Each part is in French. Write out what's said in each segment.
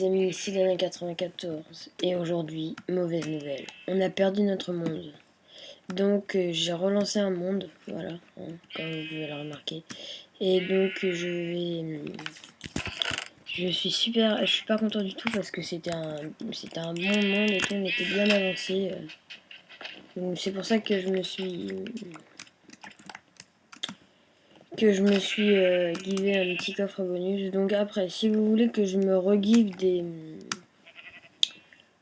Les amis, ici l'année 94 et aujourd'hui, mauvaise nouvelle. On a perdu notre monde. Donc j'ai relancé un monde, voilà, hein, comme vous pouvez le remarquer. Et donc je suis pas content du tout parce que c'était un bon monde et tout, on était bien avancé. Donc c'est pour ça que je me suis givé un petit coffre bonus. Donc après, si vous voulez que je me regive des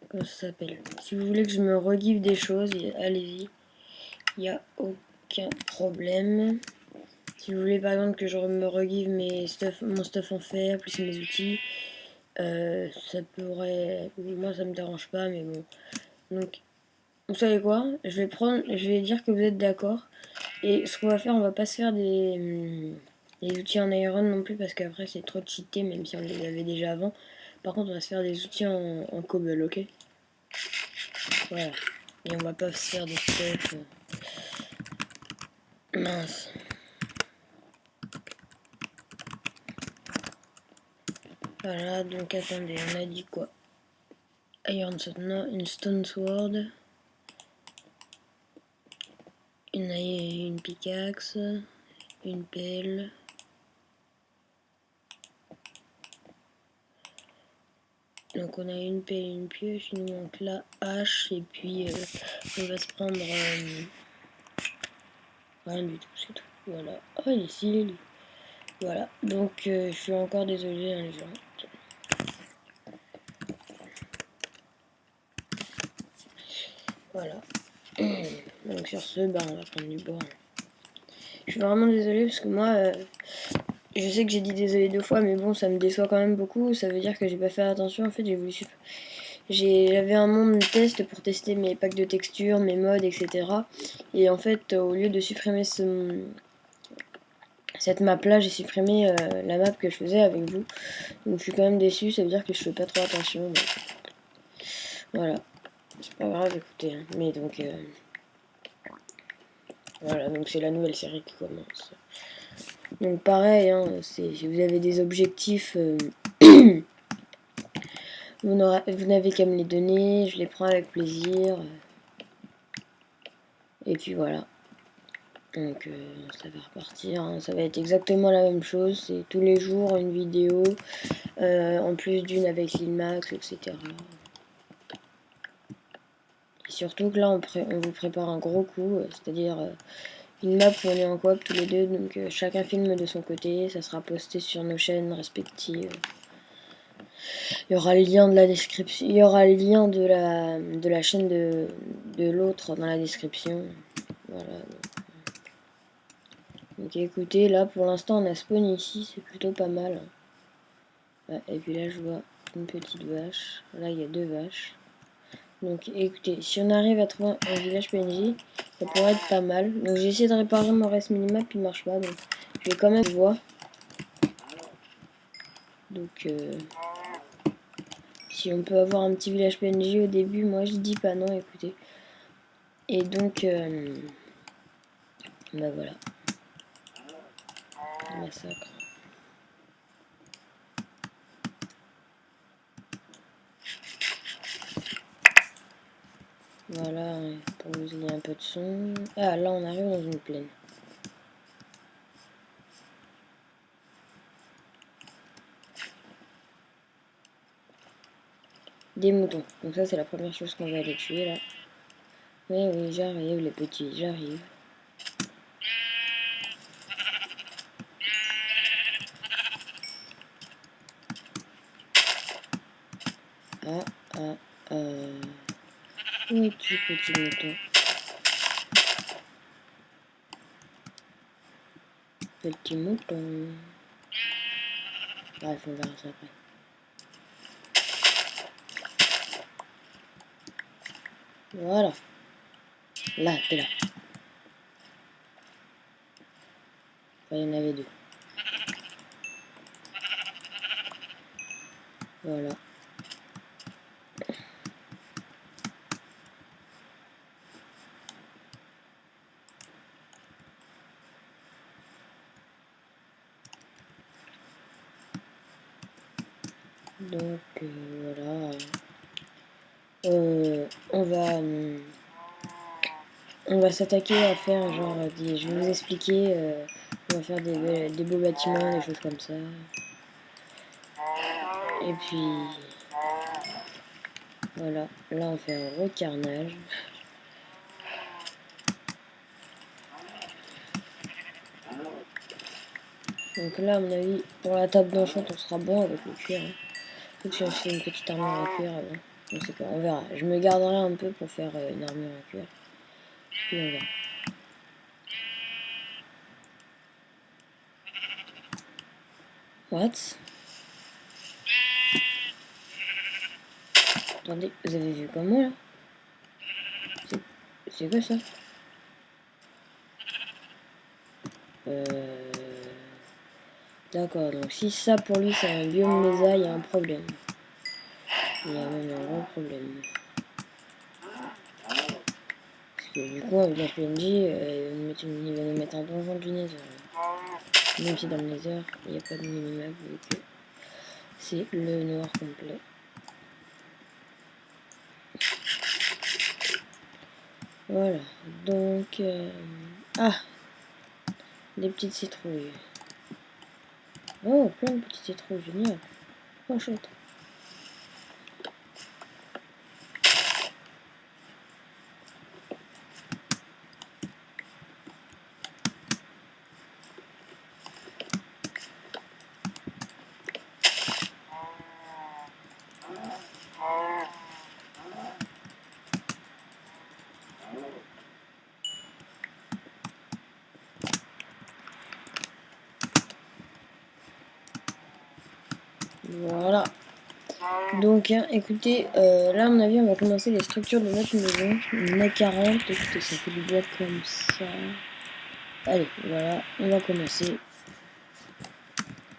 comment ça s'appelle. Si vous voulez que je me regive des choses, allez-y. Il n'y a aucun problème. Si vous voulez par exemple que je me regive mon stuff en fer, plus mes outils, ça pourrait. Moi ça me dérange pas, mais bon. Donc, vous savez quoi? Je vais dire que vous êtes d'accord. Et ce qu'on va faire, on va pas se faire des outils en iron non plus, parce qu'après c'est trop cheaté, même si on les avait déjà avant. Par contre, on va se faire des outils en cobble, ok? Voilà. Et on va pas se faire des stuff. Mince. Voilà, donc attendez, on a dit quoi? Iron Sword, non, une Stone Sword. Une pickaxe. Une pelle. Donc on a une pelle et une pioche, il nous manque la hache et puis on va se prendre rien du tout, c'est tout. Voilà. Oh ici, voilà. Donc je suis encore désolé hein, les gens. Voilà. Donc sur ce, bah on va prendre du bois. Je suis vraiment désolé parce que moi, je sais que j'ai dit désolé 2 fois, mais bon, ça me déçoit quand même beaucoup. Ça veut dire que j'ai pas fait attention. En fait, j'avais un monde test pour tester mes packs de textures, mes mods, etc. Et en fait, au lieu de supprimer cette map là, j'ai supprimé la map que je faisais avec vous. Donc je suis quand même déçu. Ça veut dire que je fais pas trop attention. Donc, voilà. C'est pas grave, écoutez. Hein. Mais donc. Voilà, donc c'est la nouvelle série qui commence. Donc pareil, hein, si vous avez des objectifs, vous n'avez qu'à me les donner, je les prends avec plaisir. Et puis voilà. Donc ça va repartir, hein. Ça va être exactement la même chose, c'est tous les jours une vidéo, en plus d'une avec l'Ilmax, etc. Et surtout que là on vous prépare un gros coup, c'est-à-dire une map où on est en coop tous les deux, donc chacun filme de son côté, ça sera posté sur nos chaînes respectives. Il y aura le lien de la description, il y aura le lien de la chaîne de l'autre dans la description. Voilà. Donc écoutez, là pour l'instant on a spawn ici, c'est plutôt pas mal. Ouais, et puis là je vois une petite vache. Là il y a 2 vaches. Donc écoutez, si on arrive à trouver un village PNJ, ça pourrait être pas mal. Donc j'ai essayé de réparer mon reste minimap, il marche pas. Donc je vais quand même voir. Donc si on peut avoir un petit village PNJ au début, moi je dis pas non, écoutez. Et donc bah voilà. Massacre. Voilà, pour vous aider un peu de son. Ah, là on arrive dans une plaine. Des moutons. Donc ça c'est la première chose qu'on va aller tuer là. Oui, oui, j'arrive les petits, j'arrive. Ah, ah, où es-tu petit mouton? Petit mouton. Bref, on verra ça après. Voilà. Là, t'es là. Enfin, il y en avait 2. Voilà. Donc voilà. On va s'attaquer à faire genre je vais vous expliquer. On va faire des beaux bâtiments, des choses comme ça. Et puis voilà, là on fait un gros carnage. Donc là, à mon avis, pour la table d'enchant, on sera bon avec le cuir. Hein. Faut que je fasse une petite armure en cuir avant. On sait pas, on verra. Je me garderai un peu pour faire une armure en cuir. Puis on verra. What? Attendez, vous avez vu comme moi là? C'est quoi ça? D'accord, donc si ça pour lui c'est un biome lézard, il y a un problème. Il y a même un gros problème. Parce que du coup, avec la PNJ, il va nous mettre un donjon du Nether. Même si dans le Nether, il n'y a pas de minimap, vu que c'est le noir complet. Voilà, donc... Ah, des petites citrouilles. Oh, plein de petites citrouilles, génial. Oh, chouette. Voilà. Donc, hein, écoutez, là, à mon avis, on va commencer les structures de notre maison. On a 40. Écoutez, ça fait du bloc comme ça. Allez, voilà, on va commencer.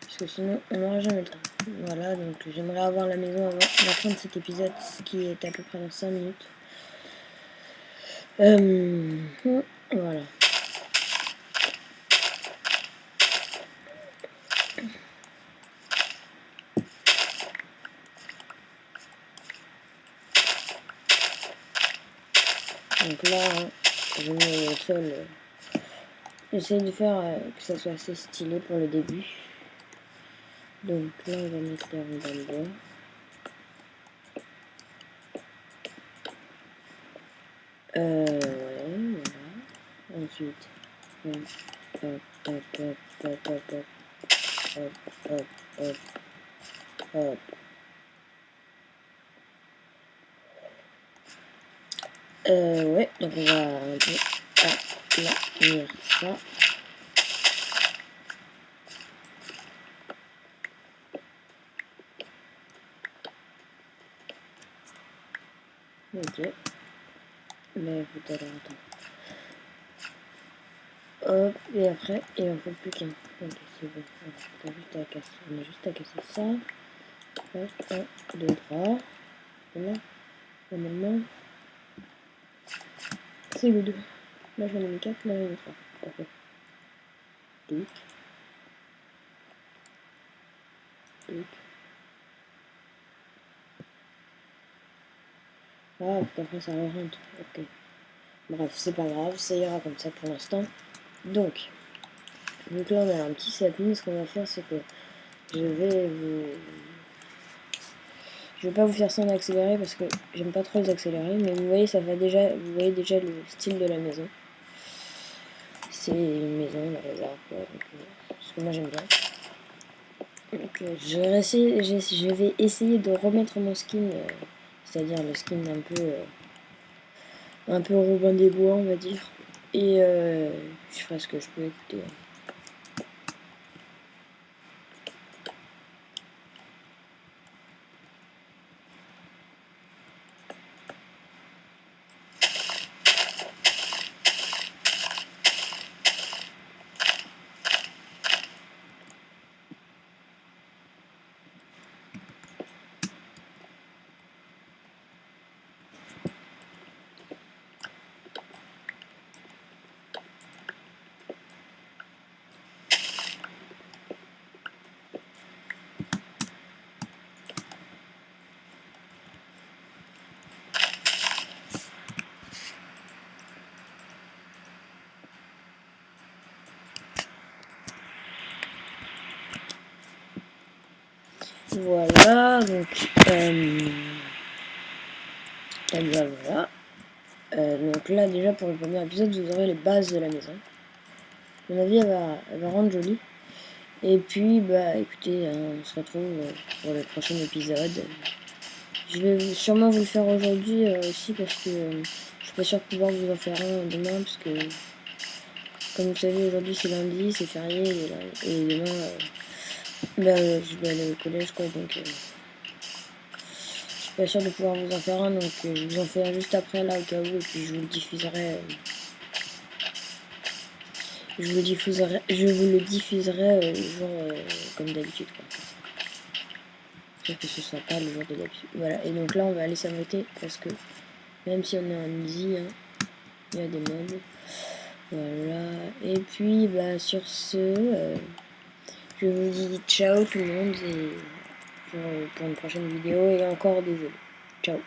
Parce que sinon, on n'aura jamais le temps. Voilà, donc j'aimerais avoir la maison avant la fin de cet épisode, ce qui est à peu près dans 5 minutes. Voilà. Donc là, hein, je mets le sol. J'essaie de faire que ça soit assez stylé pour le début. Donc là, on va mettre les rondins de bois. Ouais, voilà. Ensuite, hop, hop, hop, hop, hop, hop, hop, hop, hop, hop. Ouais, donc on va un peu aplanir ça. Ok. Mais écoute, alors attends. Hop, et après, il en faut plus qu'un. Ok, c'est bon. On a juste à casser. On a juste à casser ça. Hop, 1, 2, 3. Et là, normalement, c'est le 2. Là, j'en ai mis 4, là, j'en ai mis 3. Parfait. Tic. Tic. Ah, après, ça rentre. Ok. Bref, c'est pas grave, ça ira comme ça pour l'instant. Donc là, on a un petit sapin. Ce qu'on va faire, c'est que je vais pas vous faire ça en accéléré parce que j'aime pas trop les accélérer, mais vous voyez, vous voyez déjà le style de la maison. C'est une maison dans les arbres, quoi, donc, ce que moi j'aime bien. Donc je vais essayer de remettre mon skin, c'est-à-dire le skin un peu Robin des Bois, on va dire. Et je ferai ce que je peux, écouter. Voilà, donc et bien voilà. Donc là déjà pour le premier épisode vous aurez les bases de la maison. À mon avis elle va rendre jolie. Et puis bah écoutez, on se retrouve pour le prochain épisode. Je vais sûrement vous le faire aujourd'hui aussi parce que je suis pas sûr de pouvoir vous en faire un demain parce que comme vous savez aujourd'hui c'est lundi, c'est férié et demain je vais aller au collège quoi donc je suis pas sûr de pouvoir vous en faire un donc je vous en fais un juste après là au cas où et puis je vous le diffuserai je vous le diffuserai le jour comme d'habitude quoi. Sauf que ce soit pas le jour de d'habitude. Voilà, et donc là on va aller s'arrêter parce que même si on est en easy, hein, il y a des mobs. Voilà, et puis bah sur ce, je vous dis ciao tout le monde et pour une prochaine vidéo et encore désolé. Ciao.